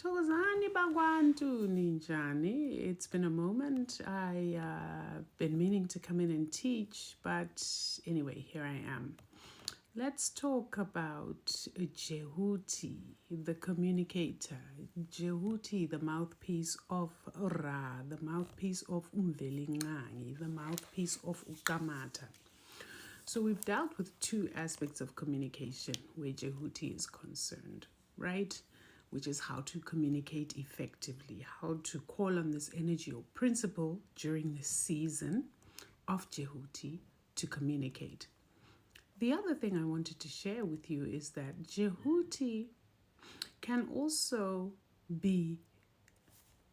Thokozani bakwantu ninjani. It's been a moment. I've been meaning to come in and teach, but anyway, here I am. Let's talk about Djehuti the Communicator. Djehuti, the mouthpiece of Ra, the mouthpiece of uMvelinqangi, the mouthpiece of Qamata. So we've dealt with two aspects of communication where Djehuti is concerned, right? Which is how to communicate effectively, how to call on this energy or principle during the season of Djehuti to communicate. The other thing I wanted to share with you is that Djehuti can also be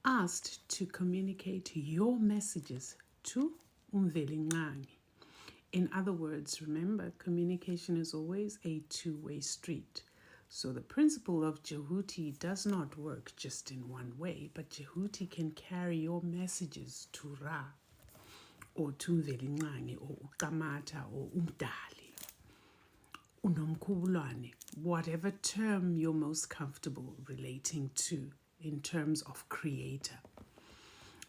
asked to communicate your messages to uMvelinqangi. In other words, remember, communication is always a two-way street. So the principle of Djehuti does not work just in one way, but Djehuti can carry your messages to Ra, or to uMvelinqangi, or Qamata, or uMdali, uNomkhubulwane, whatever term you're most comfortable relating to in terms of creator.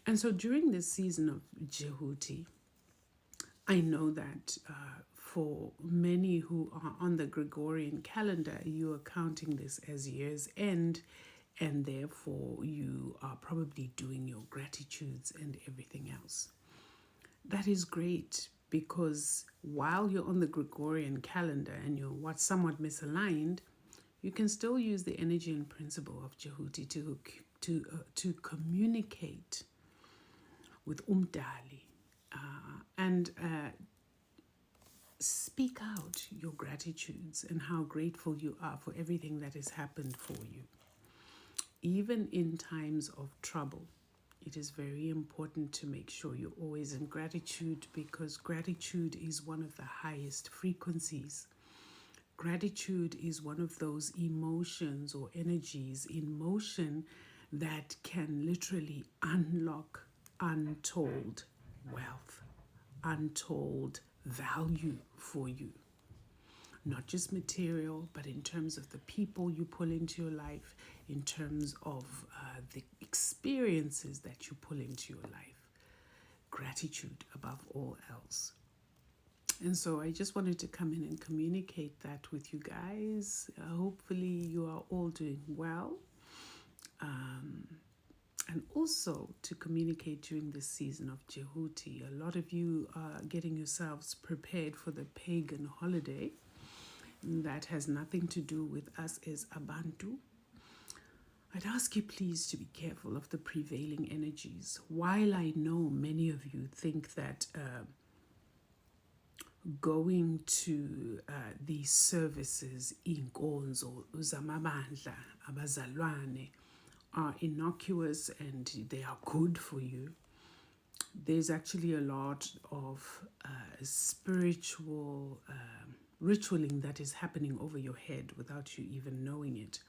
And so during this season of Djehuti, I know that for many who are on the Gregorian calendar, you are counting this as year's end, and therefore you are probably doing your gratitudes and everything else. That is great, because while you're on the Gregorian calendar and you're somewhat misaligned, you can still use the energy and principle of Djehuti to communicate with uMdali. And speak out your gratitudes and how grateful you are for everything that has happened for you. Even in times of trouble, it is very important to make sure you're always in gratitude, because gratitude is one of the highest frequencies. Gratitude is one of those emotions or energies in motion that can literally unlock untold wealth, untold value for you. Not just material, but in terms of the people you pull into your life, in terms of the experiences that you pull into your life. Gratitude above all else. And so I just wanted to come in and communicate that with you guys. Hopefully you are all doing well. And also to communicate during this season of Djehuti. A lot of you are getting yourselves prepared for the pagan holiday. That has nothing to do with us as Abantu. I'd ask you please to be careful of the prevailing energies. While I know many of you think that going to these services, inkonzo, zamabandla, abazalwane, are innocuous and they are good for you, there's actually a lot of spiritual ritualing that is happening over your head without you even knowing it,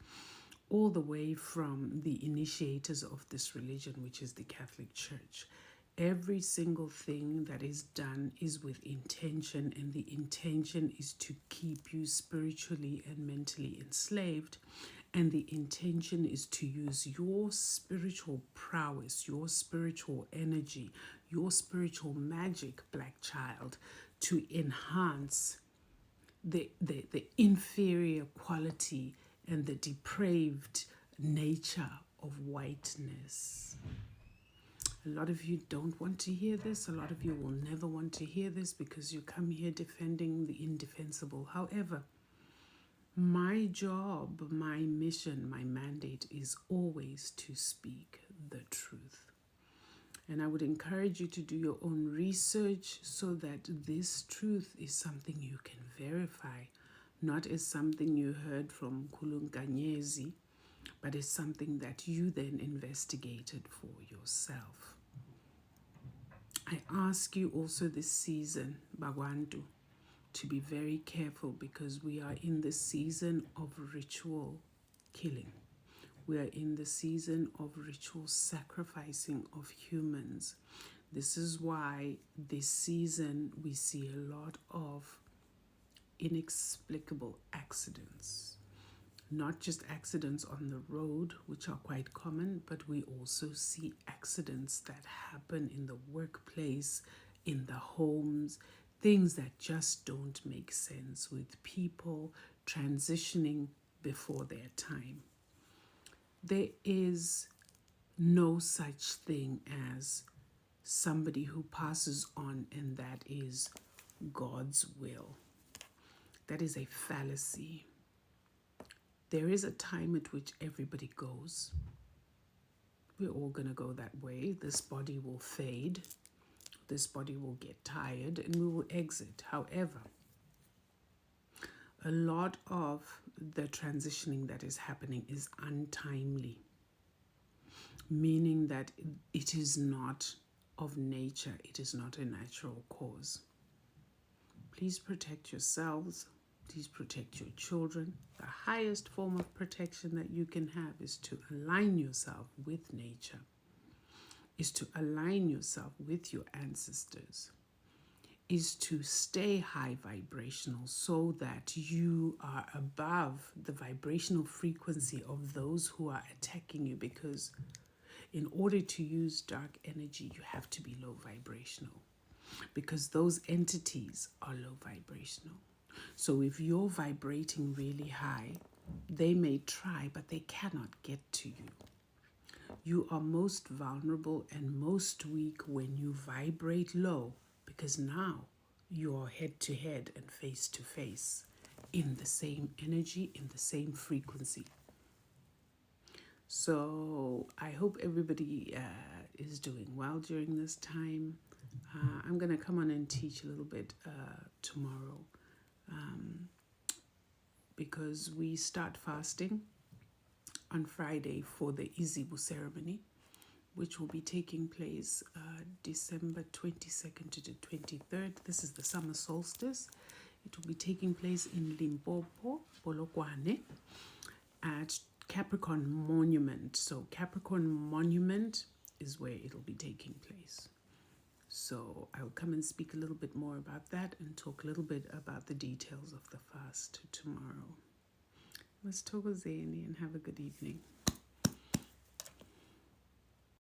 all the way from the initiators of this religion, which is the Catholic Church. Every single thing that is done is with intention, and the intention is to keep you spiritually and mentally enslaved. And the intention is to use your spiritual prowess, your spiritual energy, your spiritual magic, black child, to enhance the inferior quality and the depraved nature of whiteness. A lot of you don't want to hear this. A lot of you will never want to hear this, because you come here defending the indefensible. However, my job, my mission, my mandate is always to speak the truth. And I would encourage you to do your own research so that this truth is something you can verify, not as something you heard from Kulunkanyezi, but as something that you then investigated for yourself. I ask you also this season, Bagwantu, to be very careful, because we are in the season of ritual killing. We are in the season of ritual sacrificing of humans. This is why this season we see a lot of inexplicable accidents. Not just accidents on the road, which are quite common, but we also see accidents that happen in the workplace, in the homes, things that just don't make sense with people transitioning before their time. There is no such thing as somebody who passes on and that is God's will. That is a fallacy. There is a time at which everybody goes. We're all going to go that way. This body will fade. This body will get tired and we will exit. However, a lot of the transitioning that is happening is untimely, meaning that it is not of nature. It is not a natural cause. Please protect yourselves. Please protect your children. The highest form of protection that you can have is to align yourself with nature, is to align yourself with your ancestors, is to stay high vibrational so that you are above the vibrational frequency of those who are attacking you, because in order to use dark energy, you have to be low vibrational, because those entities are low vibrational. So if you're vibrating really high, they may try, but they cannot get to you. You are most vulnerable and most weak when you vibrate low, because now you are head to head and face to face in the same energy, in the same frequency. So I hope everybody is doing well during this time. I'm going to come on and teach a little bit tomorrow. Because we start fasting on Friday for the Izibu ceremony, which will be taking place December 22nd to the 23rd. This is the summer solstice. It will be taking place in Limpopo, Polokwane, at Capricorn Monument. So Capricorn Monument is where it'll be taking place. So I'll come and speak a little bit more about that and talk a little bit about the details of the fast tomorrow. Masithokozeni and have a good evening.